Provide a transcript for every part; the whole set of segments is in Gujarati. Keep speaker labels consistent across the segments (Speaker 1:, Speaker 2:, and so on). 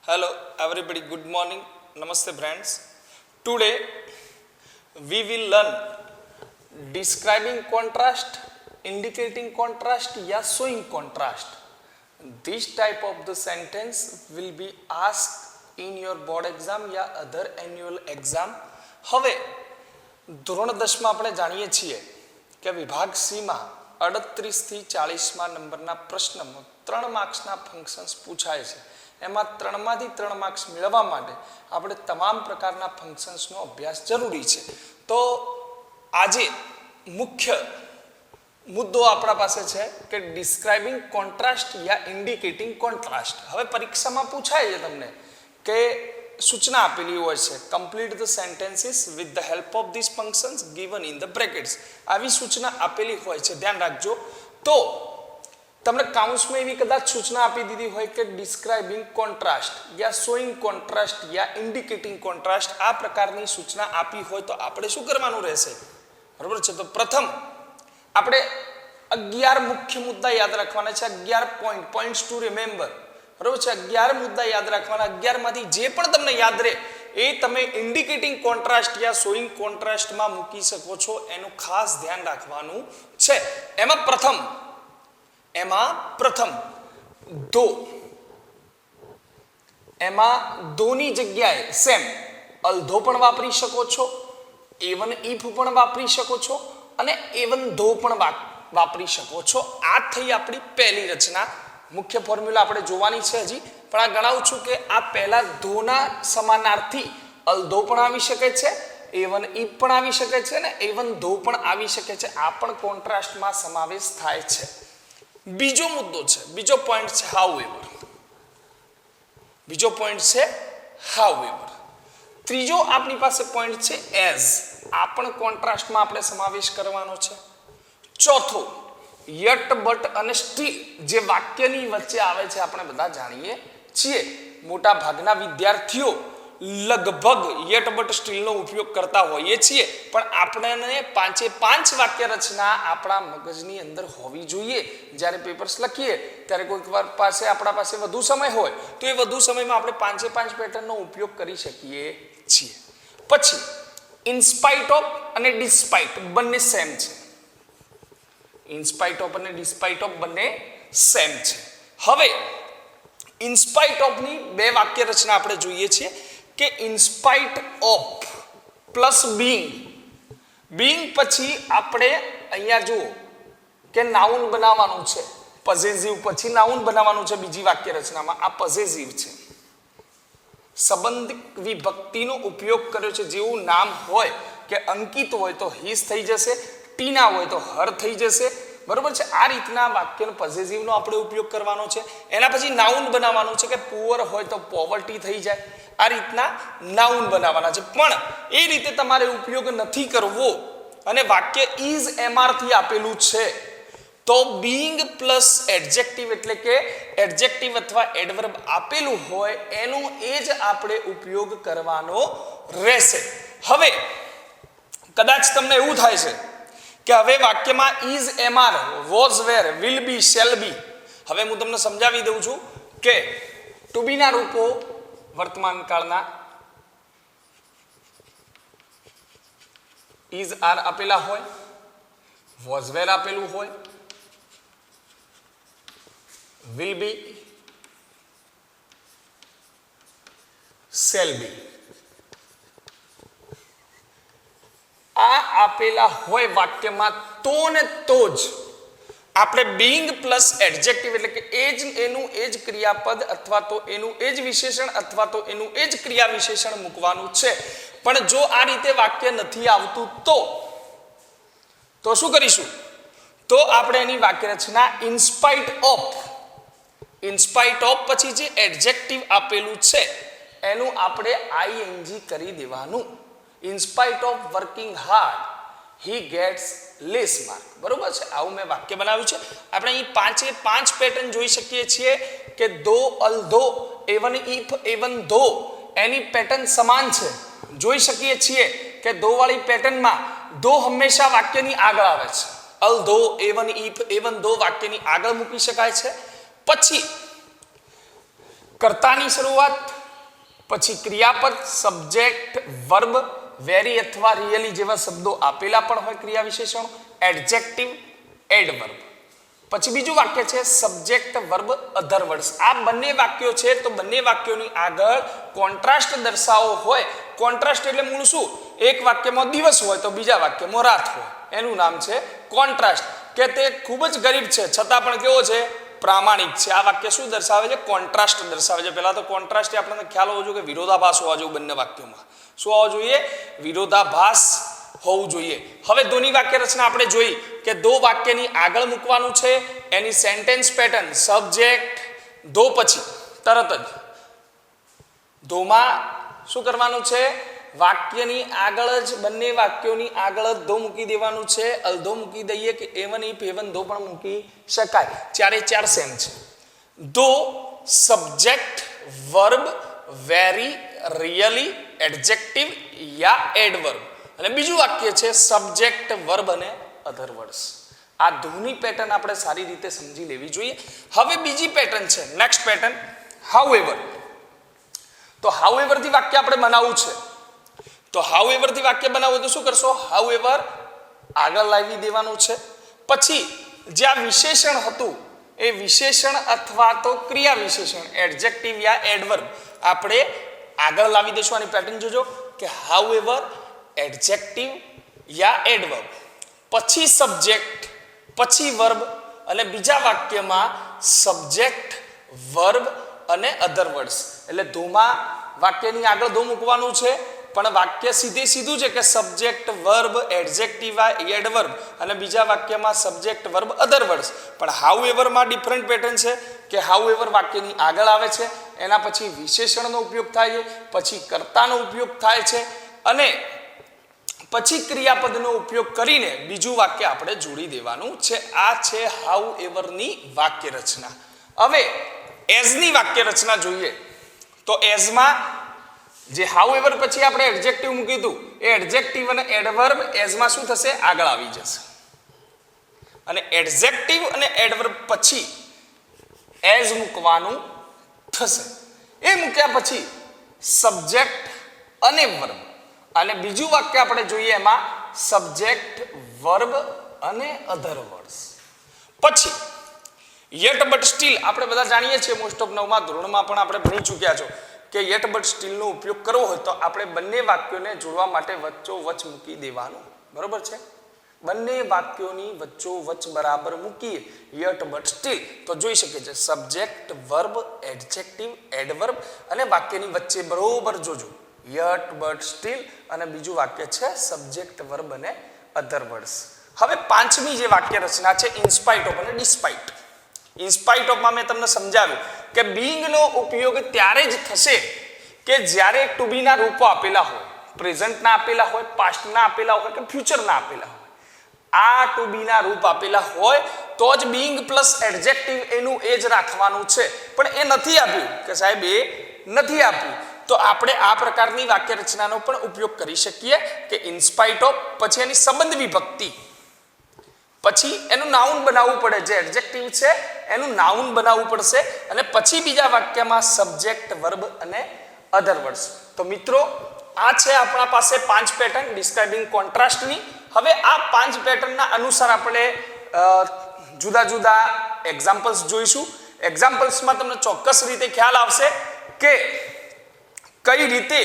Speaker 1: Hello everybody, good morning. Namaste friends. Today we will learn describing contrast, indicating contrast या showing contrast. This type of the sentence will be asked in your board exam या other annual exam. હવે ધોરણ 10 માં આપણે જાણીએ છીએ કે વિભાગ સી માં 38 થી 40 નંબરના પ્રશ્નમાં 3 માર્ક્સના ફંક્શન્સ પૂછાય છે. એમાં 3 માંથી 3 માર્ક્સ મેળવવા માટે આપણે તમામ પ્રકારના ફંક્શન્સનો અભ્યાસ જરૂરી છે. તો આજે મુખ્ય મુદ્દો આપણા પાસે છે કે ડિસ્ક્રાઇબિંગ કોન્ટ્રાસ્ટ યા ઇન્ડિકેટિંગ કોન્ટ્રાસ્ટ. હવે પરીક્ષામાં પૂછાય છે તમને કે સૂચના આપેલી હોય છે complete the sentences with the help of this functions given in the brackets. આવી સૂચના આપેલી હોય છે, ધ્યાન રાખજો. તો તમને કાઉન્સમાં એવી કદાચ સૂચના આપી દીધી હોય કે ડિસ્ક્રાઇબિંગ કોન્ટ્રાસ્ટ યા શોઈંગ કોન્ટ્રાસ્ટ યા ઇન્ડિકેટિંગ કોન્ટ્રાસ્ટ, આ પ્રકારની સૂચના આપી હોય તો આપણે શું કરવાનું રહેશે, બરોબર છે. તો પ્રથમ આપણે 11 મુખ્ય મુદ્દા યાદ રાખવાના છે, 11 પોઈન્ટ્સ ટુ રિમેમ્બર, બરોબર છે. 11 મુદ્દા યાદ રાખવાના. 11 માંથી જે પણ તમને યાદ રહે એ તમે ઇન્ડિકેટિંગ કોન્ટ્રાસ્ટ યા શોઈંગ કોન્ટ્રાસ્ટમાં મૂકી શકો છો, એનું ખાસ ધ્યાન રાખવાનું છે. એમાં ધોની જગ્યાએ સેમ અલ્ધો પણ વાપરી શકો છો, એવન ઇફ પણ વાપરી શકો છો અને એવન ધો પણ વાપરી શકો છો. આ થઈ આપણી પહેલી રચના. મુખ્ય ફોર્મ્યુલા આપણે જોવાની છે હજી, પણ આ ગણાવું છું કે આ પહેલા ધોના સમાનાર્થી અલ્ધો પણ આવી શકે છે, એવન ઇફ પણ આવી શકે છે અને એવન ધો પણ આવી શકે છે. આ પણ કોન્ટ્રાસ્ટમાં સમાવેશ થાય છે. બીજો મુદ્દો છે, બીજો પોઈન્ટ છે હાઉએવર. ત્રીજો આપણી પાસે પોઈન્ટ છે એઝ. આ પણ કોન્ટ્રાસ્ટમાં આપણે સમાવેશ કરવાનો છે. ચોથો યટ, બટ અને સ્ટીલ, જે વાક્યની વચ્ચે આવે છે. આપણે બધા જાણીએ છીએ મોટા ભાગના વિદ્યાર્થીઓ લગભગ યટ, બટ, સ્ટીલનો ઉપયોગ કરતા હોઈએ છીએ, પણ આપણને 5 વાક્ય રચના આપણા મગજની અંદર હોવી જોઈએ. જ્યારે પેપર્સ લખીએ ત્યારે કોઈક વાર આપણા પાસે વધુ સમય હોય તો એ વધુ સમયમાં આપણે 5 પેટર્નનો ઉપયોગ કરી શકીએ છીએ. પછી ઇનસ્પાઇટ ઓફ અને ડિસ્પાઇટ બંને સેમ છે. ઇનસ્પાઇટ ઓફ અને ડિસ્પાઇટ ઓફ બંને સેમ છે. હવે ઇનસ્પાઇટ ઓફની 2 વાક્ય રચના આપણે જોઈએ છીએ કે ઇનસ્પાઇટ ઓફ પ્લસ બીઇંગ પછી આપણે અહીંયા જુઓ કે નાઉન બનાવવાનું છે. પોઝેસિવ પછી નાઉન બનાવવાનું છે બીજી વાક્ય રચનામાં. આ પોઝેસિવ છે. સંબંધિત વિભક્તિનો ઉપયોગ કર્યો છે. જેવું નામ હોય કે અંકિત હોય તો હિસ થઈ જશે, ટીના હોય તો હર થઈ જશે, બરોબર છે. આ રીતના વાક્યનો પોઝેસિવનો આપણે ઉપયોગ કરવાનો છે. એના પછી નાઉન બનાવવાનું છે કે પુઅર હોય તો પોવર્ટી થઈ જાય. આ રીતના નાઉન બનાવવાના છે. પણ એ રીતે તમારે ઉપયોગ નથી કરવો અને વાક્ય ઇઝ એમઆર થી આપેલું છે તો બીઇંગ પ્લસ એડજેક્ટિવ એટલે કે એડજેક્ટિવ અથવા એડવર્બ આપેલું હોય એનું એ જ આપણે ઉપયોગ કરવાનો રહેશે. હવે કદાચ તમને એવું થાય છે કે હવે વાક્યમાં is am are, was were, will be, shall be. હવે હું તમને સમજાવી દઉં છું કે ટુ બી ના રૂપો વર્તમાન કાળના ઇઝ આર આપેલા હોય, વોઝ વેર આપેલું હોય, વિલ બી, શેલ બી, આ આપેલા હોય વાક્યમાં તો ને તો જ આપણે બીઇંગ પ્લસ એડજેક્ટિવ એટલે કે એનું એ જ ક્રિયાપદ અથવા તો એનું એ જ વિશેષણ અથવા તો એનું એ જ ક્રિયા વિશેષણ મૂકવાનું છે. પણ જો આ રીતે વાક્ય નથી આવતું તો શું કરીશું? તો આપણે એની વાક્ય રચના ઇનસ્પાઇટ ઓફ પછી જે એડજેક્ટિવ આપેલું છે એનું આપણે આઈએનજી કરી દેવાનું. In spite of working hard he gets less mark, બરોબર છે. આવું મેં વાક્ય બનાવ્યું છે. આપણે અહીં 5 પેટર્ન જોઈ શકીએ છીએ કે ધો, અલ્ધો, એવન ઇફ, એવન ધો એની પેટર્ન સમાન છે. જોઈ શકીએ છીએ કે ધો વાળી પેટર્નમાં ધો હંમેશા વાક્યની આગળ આવે છે. અલ્ધો, એવન ઇફ, એવન ધો વાક્યની આગળ મૂકી શકાય છે. પછી કર્તાની શરૂઆત, પછી ક્રિયાપદ, સબ્જેક્ટ, વર્બ, વેરી અથવા રિયલી જેવા શબ્દો આપેલા પણ હોય ક્રિયા વિશેષણો, એડજેક્ટિવ, એડવર્બ. પછી બીજું વાક્ય છે સબ્જેક્ટ, વર્બ, અધર વર્ડ્સ. આ બંને વાક્યો છે તો બંને વાક્યોની આગળ કોન્ટ્રાસ્ટ દર્શાવો હોય. કોન્ટ્રાસ્ટ એટલે મૂળ શું? એક વાક્યમાં દિવસ હોય તો બીજા વાક્યમાં રાત હોય, એનું નામ છે કોન્ટ્રાસ્ટ. કે તે ખૂબ જ ગરીબ છે છતાં પણ કેવો છે? પ્રામાણિક છે. આ વાક્ય શું દર્શાવે છે? કોન્ટ્રાસ્ટ દર્શાવે છે. પહેલા તો કોન્ટ્રાસ્ટ આપણને ખ્યાલ હોવો જોઈએ કે વિરોધાભાસ હોવા જોઈએ બંને વાક્યોમાં. શું હોવો જોઈએ? વિરોધાભાસ હોવું જોઈએ. હવે ધોની વાક્ય રચના આપણે જોઈ કે ધો વાક્યની આગળ મૂકવાનું છે, એની સેન્ટેન્સ પેટર્ન સબ્જેક્ટ ધો પછી તરત જ ધોમાં શું કરવાનું છે? વાક્યની આગળ જ બંને વાક્યોની આગળ જ ધો મૂકી દેવાનું છે. અલધો મૂકી દઈએ કે એવન ઇફ એવન ધો પણ મૂકી શકાય. ચારે ચાર સેમ છે. ધો, subject, verb, very, really, adjective યા એડવર્બ. અને બીજું વાક્ય છે સબ્જેક્ટ, વર્બ અને અધર વર્ડ્સ. આ ધોની પેટર્ન આપણે સારી રીતે સમજી લેવી જોઈએ. હવે બીજી પેટર્ન છે, નેક્સ્ટ પેટર્ન હાઉએવર. તો હાઉએવર થી વાક્ય આપણે બનાવવું છે. તો હાઉએવર થી વાક્ય બનાવવું તો શું કરશો? હાઉએવર આગળ લાવી દેવાનું છે. પછી જે આ વિશેષણ હતું એ વિશેષણ અથવા તો ક્રિયા વિશેષણ એડજેક્ટિવ યા એડવર્બ આપણે આગળ લાવી દઈશું. આની પેટર્ન જોજો કે હાઉએવર, એડજેક્ટિવ યા એડવર્બ, પછી સબ્જેક્ટ, પછી વર્બ અને બીજા વાક્યમાં સબ્જેક્ટ, વર્બ અને અધર વર્ડ્સ. એટલે ધોમાં વાક્યની આગળ ધો મૂકવાનું છે પણ વાક્ય સીધે સીધું છે કે સબ્જેક્ટ, વર્બ, એડજેક્ટિવ, એડવર્બ અને બીજા વાક્યમાં સબ્જેક્ટ, વર્બ, અધર વર્ડ્સ. પણ હાઉએવરમાં ડિફરન્ટ પેટર્ન છે કે હાઉએવર વાક્યની આગળ આવે છે, એના પછી વિશેષણનો ઉપયોગ થાય છે, પછી કર્તાનો ઉપયોગ થાય છે અને પછી ક્રિયાપદનો ઉપયોગ કરીને બીજું વાક્ય આપણે જોડી દેવાનું છે. આ છે હાઉએવરની વાક્ય રચના. હવે એઝની વાક્ય રચના જોઈએ તો એઝમાં જે હાઉએવર પછી આપણે એડજેક્ટિવ મૂક્યું હતું એ એડજેક્ટિવ અને એડવર્બ એઝમાં શું થશે? આગળ આવી જશે. અને એડજેક્ટિવ અને એડવર્બ પછી એઝ મૂકવાનું થશે. એ મૂક્યા પછી સબ્જેક્ટ અને વર્બ અને બીજું વાક્ય આપણે જોઈએ એમાં સબ્જેક્ટ, વર્બ અને અધર વર્ડ્સ. પછી યેટ બટ સ્ટીલ આપણે બધા જાણીએ છીએ, મોસ્ટ ઓફ 9મા ધોરણમાં પણ આપણે ભણી ચૂક્યા છો કે યેટ બટ સ્ટીલનો ઉપયોગ કરવો હોય તો આપણે બંને વાક્યોને જોડવા માટે વચ્ચોવચ મૂકી દેવાનું. બરોબર છે? બંને વાક્યોની વચ્ચોવચ બરાબર મૂકીએ યેટ બટ સ્ટીલ તો જોઈ શકીએ છીએ સબ્જેક્ટ, વર્બ, એડજેક્ટિવ, એડવર્બ અને વાક્યની વચ્ચે બરોબર જોજો યટ બટ સ્ટીલ અને બીજું વાક્ય છે સબ્જેક્ટ, વર્બ અને અધર વર્ડ્સ. હવે પાંચમી જે વાક્ય રચના છે ઇનસ્પાઇટ ઓફ અને ડિસ્પાઇટ. ઇનસ્પાઇટ ઓફમાં મેં તમને સમજાવ્યું કે બીંગનો ઉપયોગ ત્યારે જ થશે કે જ્યારે ટુ બીના રૂપો આપેલા હોય, પ્રેઝન્ટના આપેલા હોય, પાસ્ટના આપેલા હોય કે ફ્યુચરના આપેલા હોય. આ ટુ બીના રૂપ આપેલા હોય તો જ બીંગ પ્લસ એડજેક્ટિવ એનું એ જ રાખવાનું છે. પણ એ નથી આપ્યું કે સાહેબ એ નથી આપ્યું તો આપણે આ પ્રકારની વાક્ય રચનાનો પણ ઉપયોગ કરી શકીએ કે ઇનસ્પાઇટ ઓફ પછી એની સંબંધ વિભક્તિ, પછી એનું નાઉન બનાવવું પડે, જે એડજેક્ટિવ છે એનું નાઉન બનાવવું પડશે અને પછી બીજા વાક્યમાં સબ્જેક્ટ, વર્બ અને અધર વર્ડ્સ. તો મિત્રો આ છે આપણા પાસે 5 પેટર્ન ડિસ્ક્રાઇબિંગ કોન્ટ્રાસ્ટની. હવે આ 5 પેટર્નના અનુસાર આપણે જુદા જુદા એક્ઝામ્પલ્સ જોઈશું. એક્ઝામ્પલ્સમાં તમને ચોક્કસ રીતે ખ્યાલ આવશે કે કઈ રીતે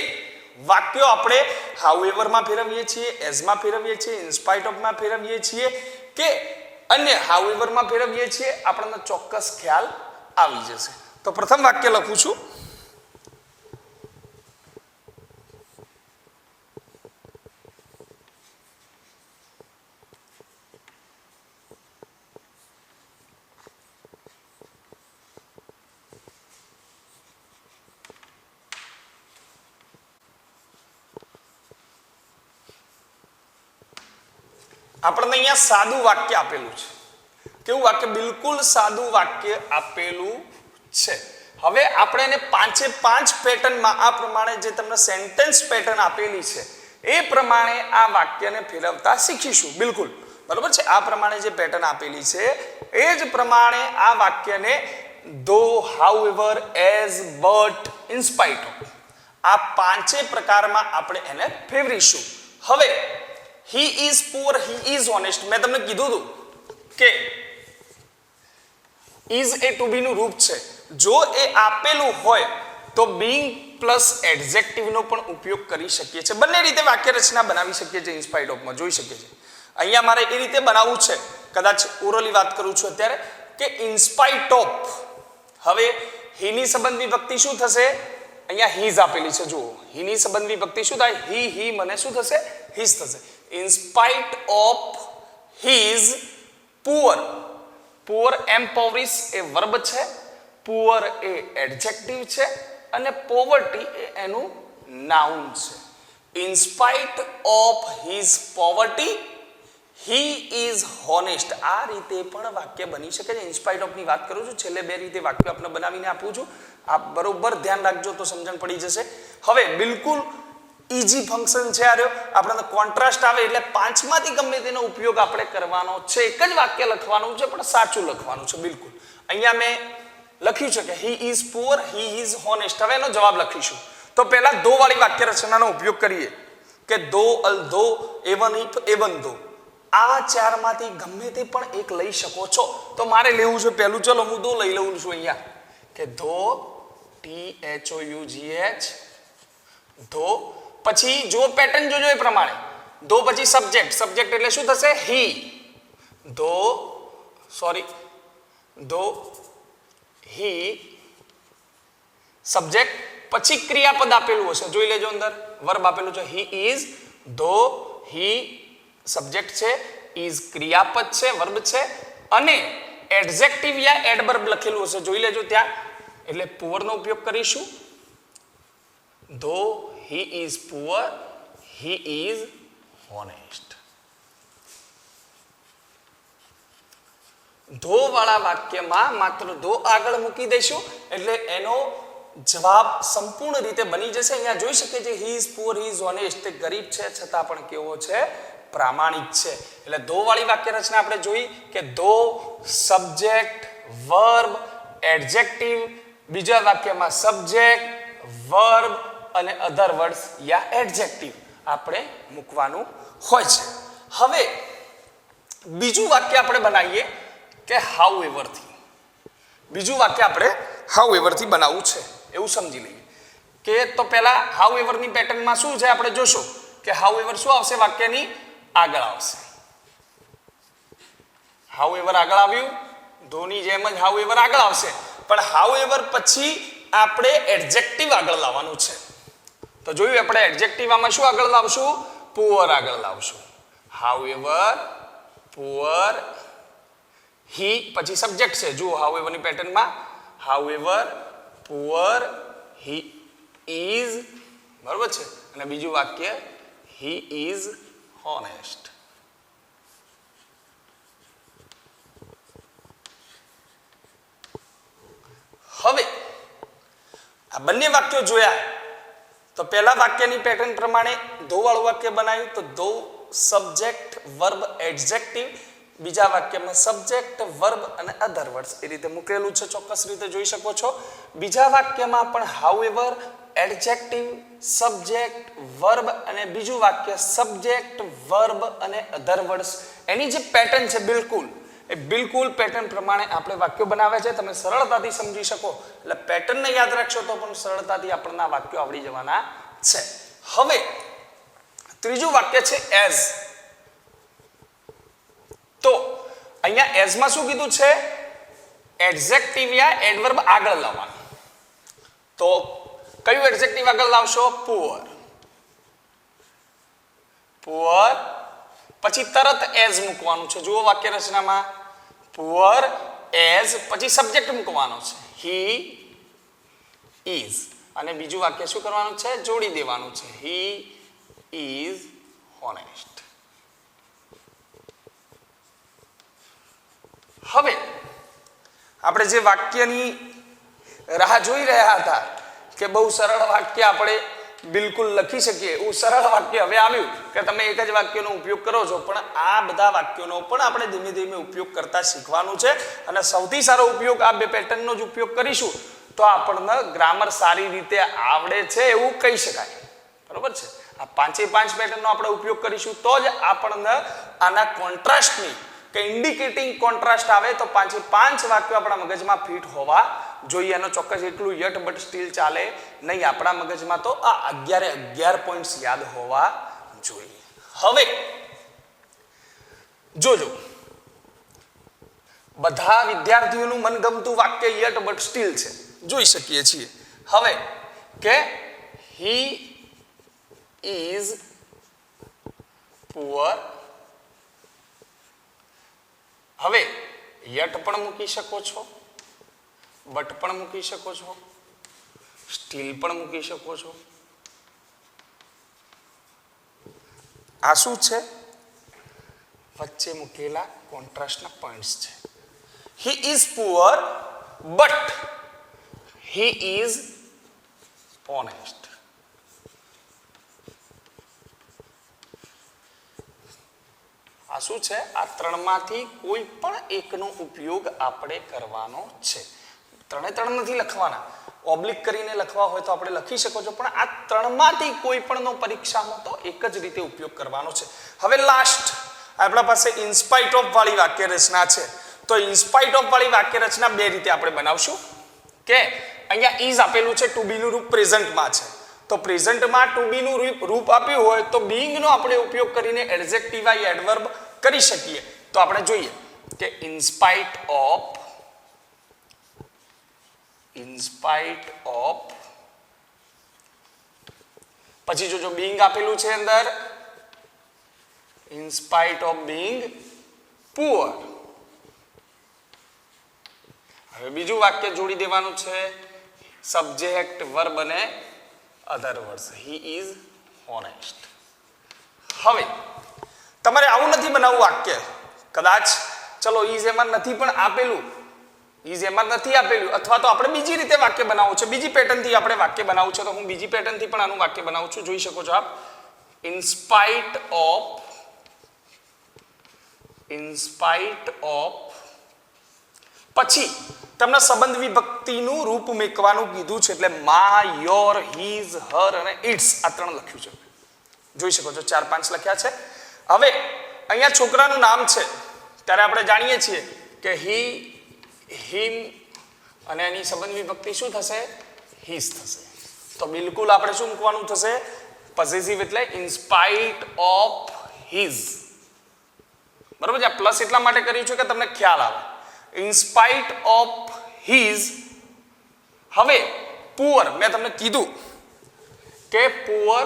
Speaker 1: વાક્યો આપણે હાઉએવરમાં ફેરવીએ છીએ, એઝમાં ફેરવીએ છીએ, ઇનસ્પાઇટ ઓફમાં ફેરવીએ છીએ કે અન્ય હાઉએવરમાં ફેરવીએ છીએ. આપણને ચોક્કસ ખ્યાલ આવી જશે. તો પ્રથમ વાક્ય લખું છું. આપણને અહીંયા સાદું વાક્ય આપેલું છે. કેવું વાક્ય? બિલકુલ સાદું વાક્ય આપેલું છે. હવે આપણે એને 5 પેટર્નમાં આ પ્રમાણે જે તમને સેન્ટેન્સ પેટર્ન આપેલી છે એ પ્રમાણે આ વાક્યને ફેરવતા શીખીશું. બિલકુલ બરોબર છે. આ પ્રમાણે જે પેટર્ન આપેલી છે એ જ પ્રમાણે આ વાક્યને ધો, however, as, but, in spite of, આ પાંચે પ્રકારમાં આપણે એને ફેરવીશું. હવે he is poor, he is honest, મેં તમને કીધું હતું કે ઇઝ એ ટુ બી નું રૂપ છે. જો એ આપેલું હોય તો બીંગ પ્લસ એડજેક્ટિવ નો પણ ઉપયોગ કરી શકીએ છીએ. બંને રીતે વાક્ય રચના બનાવી શકીએ છીએ. ઇનસ્પાઇટ ઓફમાં જોઈ શકીએ છીએ. અહીંયા મારે એ રીતે બનાવવું છે, કદાચ ઓરલી વાત કરું છું અત્યારે, કે ઇનસ્પાઇટ ઓફ. હવે હીની સંબંધ વિભક્તિ શું થશે? અહીંયા હીઝ આપેલી છે, જુઓ હીની સંબંધ વિભક્તિ શું થાય? હી મને શું થશે? હીઝ થશે. In spite of his poor. Poor impoverish એ વર્બ છે, પુઅર એ એડજેક્ટિવ છે અને પોવર્ટી એ એનું નાઉન છે. In spite of his poverty he is honest. આ રીતે પણ વાક્ય બની શકે છે. ઇન સ્પાઇટ ઓફ ની વાત કરું છું, છેલ્લે બે રીતે વાક્ય આપણે બનાવીને આપું છું. આપ બરોબર ધ્યાન રાખજો તો સમજણ પડી જશે. હવે બિલકુલ ઈઝી ફંક્શન છે આ રહ્યો. આપણે કોન્ટ્રાસ્ટ આવે એટલે પાંચમાંથી ગમે તેનો ઉપયોગ આપણે કરવાનો છે. એક જ વાક્ય લખવાનું છે પણ સાચું લખવાનું છે. બિલકુલ અહીંયા મેં લખ્યું છે કે he is poor, he is honest. હવે એનો જવાબ લખીશું. તો પહેલા દો વાળી વાક્ય રચનાનો ઉપયોગ કરીએ કે દો, અલ્ધો, એવન, ઇફ, એવન દો. આ ચારમાંથી ગમે તે પણ એક લઈ શકો છો. તો મારે લેવું છે પહેલું, ચલો હું દો લઈ લઉં છું અહીંયા કે ધો, THOUGH, ધો. પછી જો પેટર્ન જોજો એ પ્રમાણે, ધો પછી સબ્જેક્ટ. સબ્જેક્ટ એટલે શું થશે? હી. ધો, સોરી, ધો હી સબ્જેક્ટ, પછી ક્રિયાપદ આપેલું હશે, જોઈ લેજો અંદર વર્બ આપેલું છે હી ઇઝ. ધો હી સબ્જેક્ટ છે, ઇઝ ક્રિયાપદ છે, વર્બ છે, અને એડજેક્ટિવ યા એડવર્બ લખેલું હશે, જોઈ લેજો ત્યાં. એટલે પુઅર નો ઉપયોગ કરીશું. ધો he is poor, he is honest. ધો વાળા વાક્યમાં માત્ર ધો આગળ મૂકી દઈશું એટલે એનો જવાબ સંપૂર્ણ રીતે બની જશે. અહીંયા જોઈ શકીએ છીએ he is poor, he is honest. તે ગરીબ છે છતાં પણ કેવો છે? પ્રામાણિક છે. એટલે ધો વાળી વાક્ય રચના આપણે જોઈ કે ધો સબ્જેક્ટ, વર્બ, એડજેક્ટિવ. બીજા વાક્યમાં સબ્જેક્ટ, વર્બ અને અધર વર્ડ્સ યા એડજેક્ટિવ આપણે મૂકવાનું હોય છે. હવે બીજું વાક્ય આપણે બનાવીએ કે હાઉએવર થી. બીજું વાક્ય આપણે હાઉએવર થી બનાવવું છે એવું સમજી લઈએ કે તો પહેલા હાઉએવર ની પેટર્નમાં શું છે આપણે જોશું કે હાઉએવર શું આવશે? વાક્યની આગળ આવશે. હાઉએવર આગળ આવ્યું, ધોની જેમ જ હાઉએવર આગળ આવશે, પણ હાઉએવર પછી આપણે એડજેક્ટિવ આગળ લાવવાનું છે. તો જોયું આપણે એડજેક્ટિવ આમાં શું આગળ લાવશું? પુઅર આગળ લાવશું. હાઉએવર, પુઅર, હી પછી સબ્જેક્ટ છે. જુઓ હાઉએવર ની પેટર્નમાં હાઉએવર, પુઅર, હી ઇઝ, બરોબર છે, અને બીજું વાક્ય હી ઇઝ હોનેસ્ટ. હવે આ બંને વાક્યો જોયા તો પહેલા વાક્યની પેટર્ન પ્રમાણે ધો વાળું વાક્ય બનાવ્યું તો ધો સબ્જેક્ટ, વર્બ, એડજેક્ટિવ. બીજા વાક્યમાં સબ્જેક્ટ, વર્બ અને અધર વર્ડ્સ એ રીતે મૂકેલું છે, ચોક્કસ રીતે જોઈ શકો છો. બીજા વાક્યમાં પણ હાઉએવર, એડજેક્ટિવ, સબ્જેક્ટ, વર્બ અને બીજું વાક્ય સબ્જેક્ટ, વર્બ અને અધર વર્ડ્સ. એની જે પેટર્ન છે બિલકુલ પેટર્ન પ્રમાણે આપણે વાક્યો બનાવ્યા છે. તમે સરળતાથી સમજી શકો એટલે પેટર્નને યાદ રાખશો તો પણ સરળતાથી આપણને આ વાક્યો આવડી જવાના છે. હવે ત્રીજું વાક્ય છે એઝ. તો અહીંયા એઝ માં શું કીધું છે? એડજેક્ટિવ યા એડવર્બ આગળ લાવવાનું. તો કયું એડજેક્ટિવ આગળ લાવશો? પુઅર. પુઅર પછી તરત એઝ મૂકવાનું છે. જુઓ વાક્ય રચનામાં પુઅર, એઝ પછી સબ્જેક્ટ મૂકવાનો છે હી ઇઝ, અને બીજું વાક્ય શું કરવાનું છે? જોડી દેવાનું છે હી ઇઝ હોનેસ્ટ. હવે આપણે જે વાક્યની રાહ જોઈ રહ્યા હતા કે બહુ સરળ વાક્ય આપણે બિલકુલ લખી શકીએ એવું સરળ વાક્ય હવે આવ્યું કે તમે એક જ વાક્યનો ઉપયોગ કરો છો, પણ આ બધા વાક્યોનો પણ આપણે ધીમે ધીમે ઉપયોગ કરતા શીખવાનું છે અને સૌથી સારો ઉપયોગ આ બે પેટર્નનો જ ઉપયોગ કરીશું તો આપણને ગ્રામર સારી રીતે આવડે છે એવું કહી શકાય. બરોબર છે. આ પાંચે પાંચ પેટર્નનો આપણે ઉપયોગ કરીશું તો જ આપણને આના કોન્ટ્રાસ્ટની કે ઇન્ડિકેટિંગ કોન્ટ્રાસ્ટ આવે તો પાંચે પાંચ વાક્યો આપણા મગજમાં ફિટ હોવા જોઈએ. એનો ચોક્કસ એટલું યટ બટ સ્ટીલ ચાલે નહીં. આપણા મગજમાં તો આ 11 પોઈન્ટ્સ યાદ હોવા જોઈએ. હવે જોજો, બધા વિદ્યાર્થીઓનું મનગમતું વાક્ય યટ બટ સ્ટીલ છે, જોઈ શકીએ છીએ. હવે કે he is poor. હવે યટ પણ મૂકી શકો છો, બટ પણ મૂકી શકો છો, સ્ટીલ પણ મૂકી શકો છો. આ શું છે? વચ્ચે મૂકેલા કોન્ટ્રાસ્ટના પોઈન્ટ્સ છે. he is poor but he is honest. આ શું છે? આ ત્રણમાંથી કોઈ પણ એકનો ઉપયોગ આપણે કરવાનો છે. ત્રણે ત્રણ નથી લખવાના, ઓબ્લિક કરીને લખવા હોય તો આપણે લખી શકો છો, પણ આ ત્રણમાંથી કોઈ પણનો પરીક્ષામાં તો એક જ રીતે ઉપયોગ કરવાનો છે. હવે લાસ્ટ આપણા પાસે ઇનસ્પાઇટ ઓફ વાળી વાક્ય રચના છે. તો ઇનસ્પાઇટ ઓફ વાળી વાક્ય રચના બે રીતે આપણે બનાવશું કે અહીંયા ઇઝ આપેલું છે, ટુ બી નું રૂપ પ્રેઝન્ટમાં છે. તો પ્રેઝન્ટમાં ટુ બી નું રૂપ આપ્યું હોય તો બીઇંગ નો આપણે ઉપયોગ કરીને એડજેક્ટિવ યા એડવર્બ કરી શકીએ. તો આપણે જોઈએ કે ઇનસ્પાઇટ ઓફ પછી જો બીઇંગ આપેલું છે અંદર, ઇનસ્પાઇટ ઓફ બીઇંગ પુઅર. હવે બીજું વાક્ય જોડી દેવાનું છે, સબ્જેક્ટ વર્બ અને અધર વર્ડ્સ. He is honest. હવે તમારે આવું નથી બનાવવું વાક્ય. કદાચ ચલો ઇઝ એમાં નથી પણ આપેલું, ઇઝ એમાં નથી આપેલું, અથવા તો આપણે બીજી રીતે વાક્ય બનાવવું છે, બીજી પેટર્નથી આપણે વાક્ય બનાવવું છે. તો હું બીજી પેટર્નથી પણ આનું વાક્ય બનાવું છું, જોઈ શકો છો આપ. ઇનસ્પાઇટ ઓફ પછી તમને સંબંધ વિભક્તિનું રૂપ મૂકવાનું કીધું છે, એટલે મા, યોર, હીઝ, હર અને ઇટ્સ આ ત્રણ લખ્યું છે. જોઈ શકો છો 4-5 લખ્યા છે. હવે અહીંયા છોકરાનું નામ છે ત્યારે આપણે જાણીએ છીએ કે હી, હિમ અને એની સંબંધ વિભક્તિ શું થશે? હીઝ થશે. તો બિલકુલ આપણે શું મૂકવાનું થશે? પોઝેસિવ, એટલે ઇનસ્પાઇટ ઓફ હીઝ. બરોબર છે. આ પ્લસ એટલા માટે કર્યું છે કે તમને ખ્યાલ આવે. ઇનસ્પાઇટ ઓફ હીઝ. હવે પુઅર, મેં તમને કીધું કે પુઅર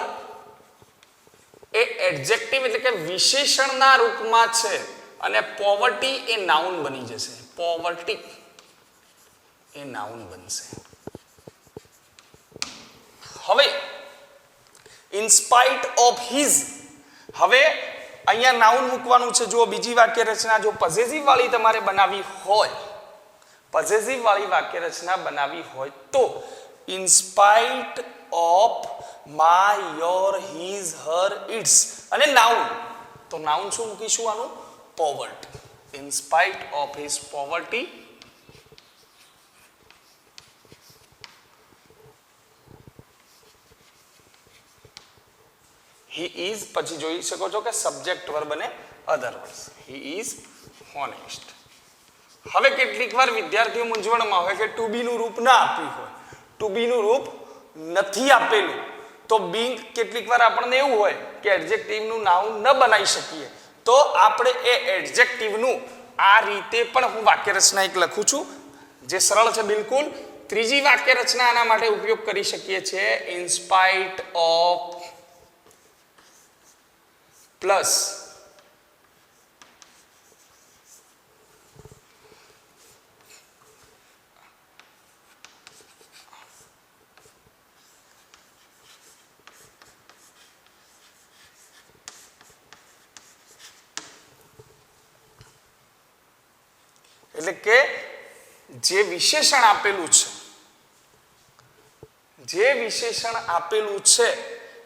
Speaker 1: એ એડજેક્ટિવ એટલે કે વિશેષણના રૂપમાં છે અને પોવર્ટી એ નાઉન બની જશે. પોવર્ટી એ નાઉન બનશે. હવે ઇનસ્પાઇટ ઓફ હીઝ, હવે અહીંયા નાઉન મૂકવાનું છે. જો બીજી વાક્ય રચના જો પોઝેસિવ વાળી તમારે બનાવી હોય, પોઝેસિવ વાળી વાક્ય રચના બનાવી હોય તો in spite of my, your, his, her, its અને નાઉન. તો નાઉન શું મૂકીશું આનું? Poverty. In spite of his poverty he is, પછી જોઈ શકો છો કે સબ્જેક્ટ વર્બ અને અધર વર્ડ્સ. he is honest. હવે કેટલીક વાર વિદ્યાર્થીઓ મૂંઝવણમાં હોય કે ટુ બી નું રૂપ ના આપ્યું હોય, ટુ બી નું રૂપ નથી આપેલું, તો બીંગ કેટલીક વાર આપણને એવું હોય કે એડજેક્ટિવ નું નાઉન ન બનાવી શકીએ, તો આપણે એ એડજેક્ટિવ નું આ રીતે પણ હું વાક્ય રચના એક લખું છું જે સરળ છે બિલકુલ. ત્રીજી વાક્ય રચના આના માટે ઉપયોગ કરી શકીએ છીએ. ઇનસ્પાઇટ ઓફ પ્લસ એટલે કે જે વિશેષણ આપેલું છે, જે વિશેષણ આપેલું છે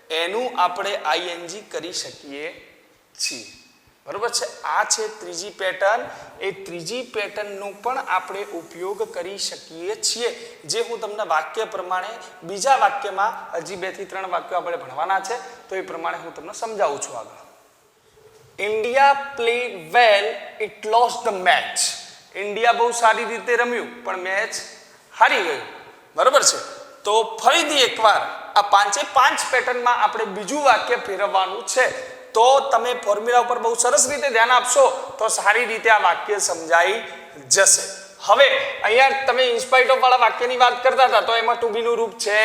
Speaker 1: એનું આપણે આઈએનજી કરી શકીએ છીએ. બરોબર છે. આ છે ત્રીજી પેટર્ન. એ ત્રીજી પેટર્નનો પણ આપણે ઉપયોગ કરી શકીએ છીએ, જે હું તમને વાક્ય પ્રમાણે બીજા વાક્યમાં હજી 2 થી 3 વાક્યો આપણે ભણવાના છે, તો એ પ્રમાણે હું તમને સમજાવું છું આગળ. India played well, it lost the match. India બહુ સારી રીતે રમ્યું પણ મેચ હારી ગયું. બરોબર છે. તો ફરીથી એકવાર આ 5 પેટર્નમાં આપણે બીજું વાક્ય ફેરવવાનું છે. તો તમે ફોર્મ્યુલા ઉપર બહુ સરસ રીતે ધ્યાન આપશો તો સારી રીતે આ વાક્ય સમજાઈ જશે. હવે અહીંયા તમે ઇન્સ્પાઇટ ઓફ વાળા વાક્યની વાત કરતા હતા, તો એમાં ટુ બી નું રૂપ છે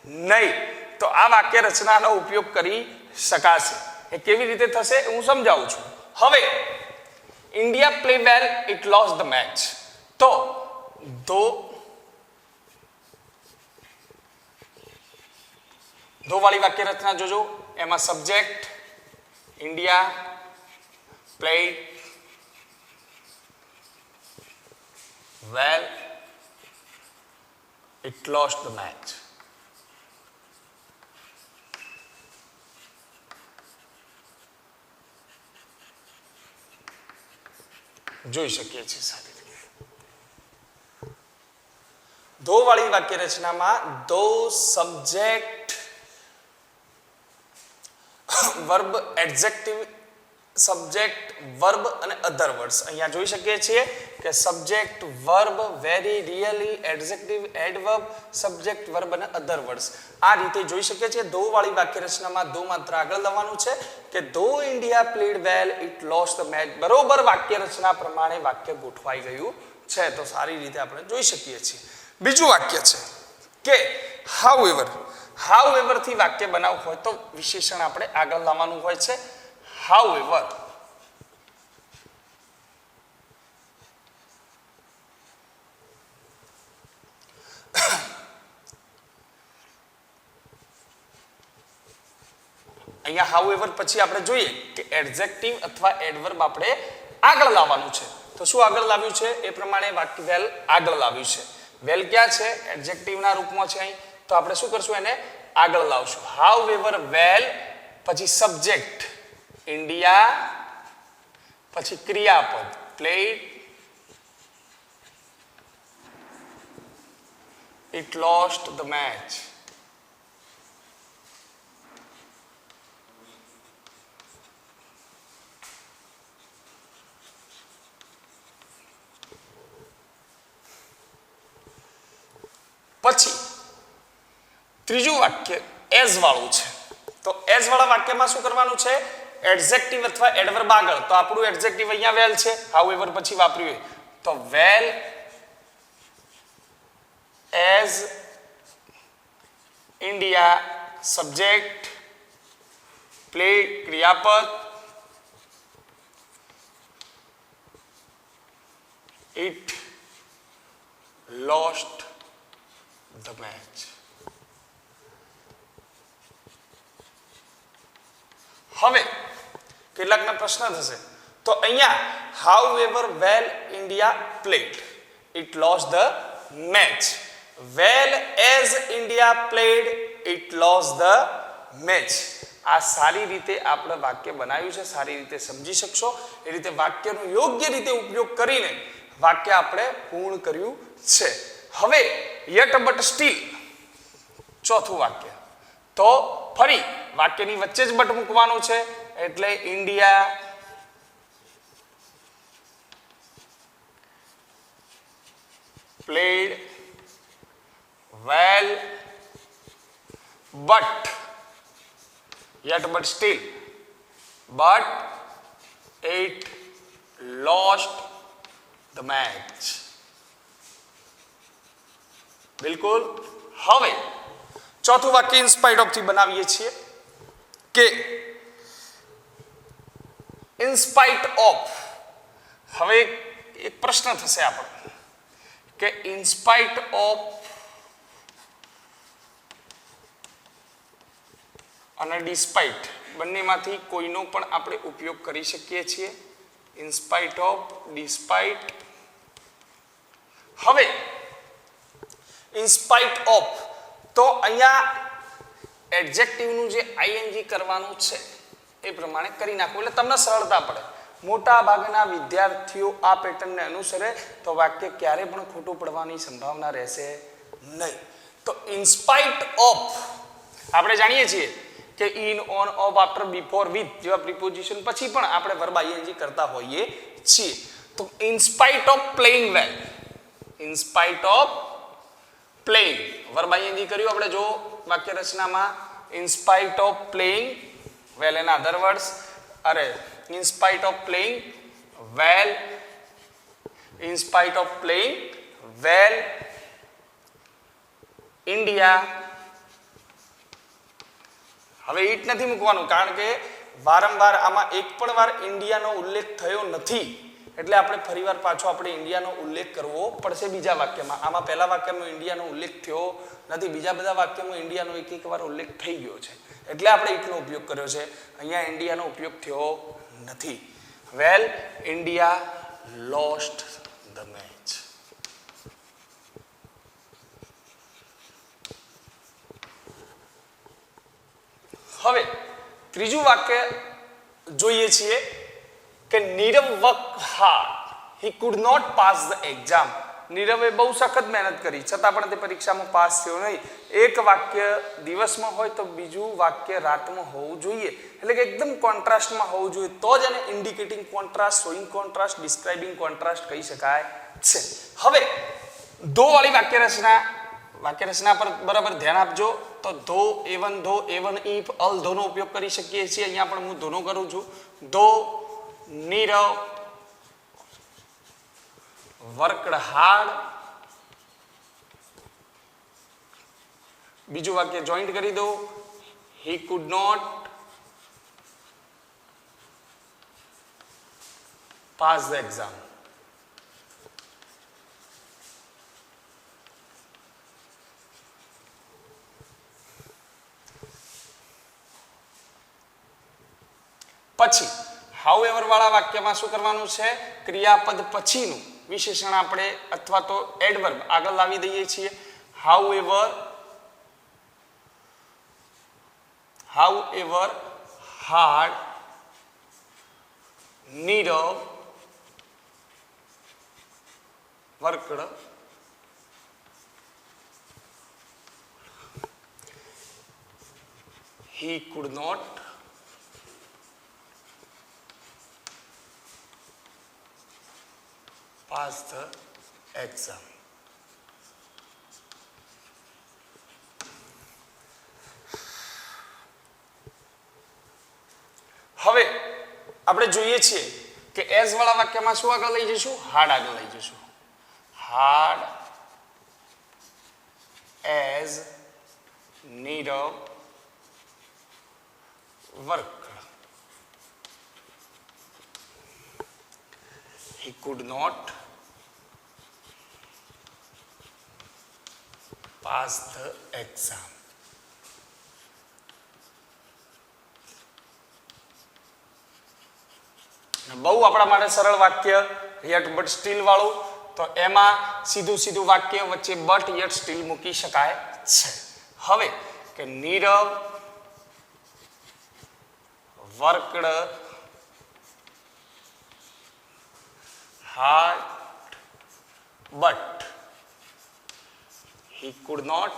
Speaker 1: નહીં. તો આ વાક્ય રચનાનો ઉપયોગ કરી શકાશે. એ કેવી રીતે થશે હું સમજાવું છું. હવે India play well, it lost the match. તો ધો વાળી વાક્ય રચના જોજો. એમાં subject India played well, it lost the match. જોઈ શકીએ છીએ સારી રીતે. ધો વાળી વાક્ય રચનામાં ધો subject verb adjective subject verb અને અધર વર્ડ્સ. અહીંયા જોઈ શકીએ છીએ કે subject verb very really adjective adverb subject verb અને અધર વર્ડ્સ. આ રીતે જોઈ શકીએ છીએ. ધો વાળી વાક્ય રચનામાં ધો માત્ર આગળ લાવવાનું છે કે ધો India played well, it lost the match. બરોબર વાક્ય રચના પ્રમાણે વાક્ય ગોઠવાઈ ગયું છે, તો સારી રીતે આપણે જોઈ શકીએ છીએ. બીજું વાક્ય છે કે હાઉએવર. હાઉએવર થી વાક્ય બનાવવું હોય તો વિશેષણ આપણે આગળ લાવવાનું હોય છે. હાઉએવર અહીંયા હાઉએવર પછી આપણે જોઈએ કે એડજેક્ટિવ અથવા એડવર્બ આપણે આગળ લાવવાનું છે. તો શું આગળ લાવ્યું છે એ પ્રમાણે વાક્ય વેલ આગળ લાવ્યું છે. વેલ ક્યાં છે? એડજેક્ટિવના રૂપમાં છે અહીં. તો આપણે શું કરશું? એને આગળ લાવશું. હાઉએવર વેલ પછી સબ્જેક્ટ ઇન્ડિયા પછી ક્રિયાપદ played, it lost the match. પછી ત્રીજું વાક્ય એઝ વાળું છે. તો એઝ વાળા વાક્યમાં શું કરવાનું છે? એડજેક્ટિવ અથવા એડવર્બ આગળ. તો આપણું એડજેક્ટિવ અહીંયા વેલ છે, હાઉએવર પછી વાપર્યું તો well as India subject played ક્રિયાપદ ઇટ લોસ્ટ ધ મેચ. હવે કેટલાકના પ્રશ્ન થશે. તો અહીંયા however well India played, it lost the match. Well as India played, it lost the match. આ સારી રીતે આપણે વાક્ય બનાવ્યું છે, સારી રીતે સમજી શકશો. એ રીતે વાક્યનો યોગ્ય રીતે ઉપયોગ કરીને વાક્ય આપણે પૂર્ણ કર્યું છે. હવે યટ બટ સ્ટીલ ચોથું વાક્ય. તો ફરી વાક્યની વચ્ચે જ બટ મૂકવાનું છે, એટલે India played well but yet but still but it lost the match. બિલકુલ. હવે ચોથું વાક્ય ઇન સ્પાઇટ ઓફ થી બનાવીએ છીએ કે ઇન સ્પાઇટ ઓફ. હવે એક પ્રશ્ન થશે આપણને કે ઇન સ્પાઇટ ઓફ અને ડિસ્પાઇટ બંનેમાંથી કોઈનો પણ આપણે ઉપયોગ કરી શકીએ છીએ. In spite of, despite. હવે ઇન સ્પાઇટ ઓફ તો અહીંયા એડજેક્ટિવનું જે આઈએનજી કરવાનું છે એ પ્રમાણે કરી નાખવું એટલે તમને સરળતા પડે. મોટા ભાગના વિદ્યાર્થીઓ આ પેટર્નને અનુસરે તો વાક્ય ક્યારે પણ ખોટું પડવાની સંભાવના રહેશે નહીં. તો ઇન સ્પાઇટ ઓફ આપણે જાણીએ છીએ કે in, on, of, after, before, with જેવા પ્રિપોઝિશન પછી પણ આપણે વર્બ આઈએનજી કરતા હોઈએ છીએ. તો in spite of playing well, in spite of playing verb ING કર્યું આપણે જો વાક્ય રચનામાં. ઇન સ્પાઇટ ઓફ પ્લેઇંગ વેલ એના અધર વર્ડ્સ, અરે in spite of playing well, in spite of playing well, India. હવે ઈટ નથી મૂકવાનું કારણ કે વારંવાર આમાં એક પણ વાર ઇન્ડિયાનો ઉલ્લેખ થયો નથી એટલે આપણે ફરીવાર પાછો આપણે ઇન્ડિયાનો ઉલ્લેખ કરવો પડશે બીજા વાક્યમાં. આમાં પહેલા વાક્યમાં ઇન્ડિયાનો ઉલ્લેખ થયો નથી, બીજા બધા વાક્યમાં ઇન્ડિયાનો એક વાર ઉલ્લેખ થઈ ગયો છે એટલે આપણે ઈટનો ઉપયોગ કર્યો છે. અહીંયા ઇન્ડિયાનો ઉપયોગ થયો નથી. Well, India lost the match. હવે ત્રીજું વાક્ય જોઈએ છીએ કે Nirav work hard, he could not pass the exam. નીરવે બહુ સખત મહેનત કરી છતાં પણ તે પરીક્ષામાં પાસ થયો નહીં. એક વાક્ય દિવસમાં હોય તો બીજું વાક્ય રાતમાં હોવું જોઈએ એટલે કે એકદમ કોન્ટ્રાસ્ટમાં હોવું જોઈએ તો જ એને indicating contrast, showing contrast, describing contrast કહી શકાય છે. હવે ધો વાળી વાક્ય રચના પર બરાબર ધ્યાન આપજો. તો ધો, A1 ધો, A1 ઇફ, અલ ધોનો ઉપયોગ કરી શકીએ છીએ. અહીંયા પણ હું ધોનો કરું છું. ધો નીરવ વર્કડ હાર્ડ. બીજું વાક્ય જોઈન્ટ કરી દો. He could not pass the exam. પછી હાઉ એવર વાળા વાક્યમાં શું કરવાનું છે? ક્રિયાપદ પછીનું વિશેષણ આપણે અથવા તો એડવર્બ આગળ લાવી દઈએ છીએ. How ever hard Nirav worked he could not pass the exam. હવે આપણે જોઈએ છીએ કે એઝ વાળા વાક્યમાં શું આગળ લઈ જઈશું? હાર્ડ આગળ લઈ જઈશું. Hard as Nirav work. He could not pass the exam. બહુ આપણા માટે સરળ વાક્ય યટ બટ સ્ટીલ વાળું, તો એમાં સીધું વાક્ય વચ્ચે બટ યટ સ્ટીલ મૂકી શકાય છે. હવે કે Nirav worked hard but he could not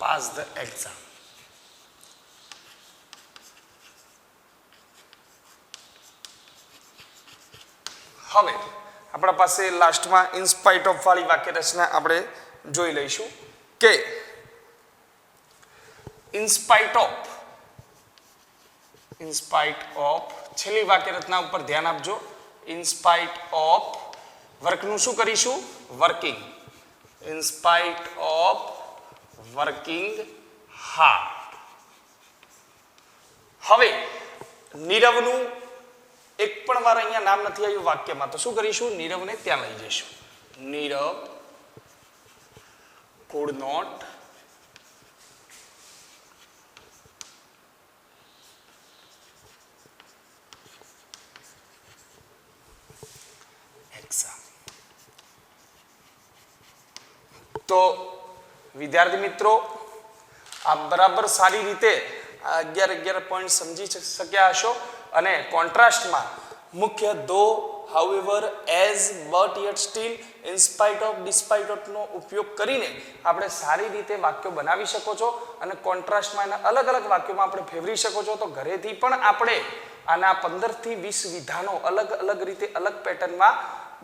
Speaker 1: pass the exam. હવે આપણા પાસે લાસ્ટમાં ઇન સ્પાઇટ ઓફ વાળી વાક્ય રચના આપણે જોઈ લઈશું કે ઇન સ્પાઇટ ઓફ છેલ્લી વાક્ય રચના ઉપર ધ્યાન આપજો. ઇન સ્પાઇટ ઓફ વર્કનું શું કરીશું? Working. In spite of working hard. હવે નીરવનું એક પણ વાર અહીંયા નામ નથી આવ્યું વાક્યમાં, તો શું કરીશું? નીરવને ત્યાં લઈ જઈશું. Nirav could not exam. તો વિદ્યાર્થી મિત્રો આપ બરાબર સારી રીતે 11 પોઈન્ટ સમજી શક્યા હશો અને કોન્ટ્રાસ્ટમાં મુખ્ય ધો however as but yet still in spite of despite of નો ઉપયોગ કરીને આપણે સારી રીતે વાક્યો બનાવી શકો છો અને કોન્ટ્રાસ્ટમાં એના અલગ અલગ વાક્યોમાં આપણે ફેરવી શકો છો. તો ઘરેથી પણ આપણે આના 15 થી 20 વિધાનો અલગ અલગ રીતે અલગ પેટર્નમાં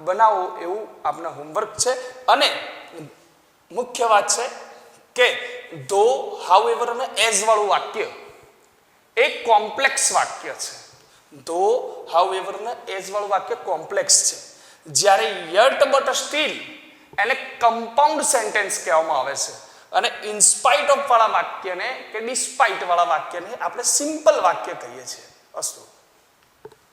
Speaker 1: બનાવો એવું આપના હોમવર્ક છે. અને મુખ્ય વાત છે કે ધો however અને as વાળું વાક્ય એક કોમ્પ્લેક્સ વાક્ય છે. ધો however ને as વાળું વાક્ય કોમ્પ્લેક્સ છે, જ્યારે yet but still એને કમ્પાઉન્ડ સેન્ટેન્સ કહેવામાં આવે છે અને in spite of વાળા વાક્યને કે despite વાળા વાક્યને આપણે સિમ્પલ વાક્ય કહીએ છીએ. અસ્તુ.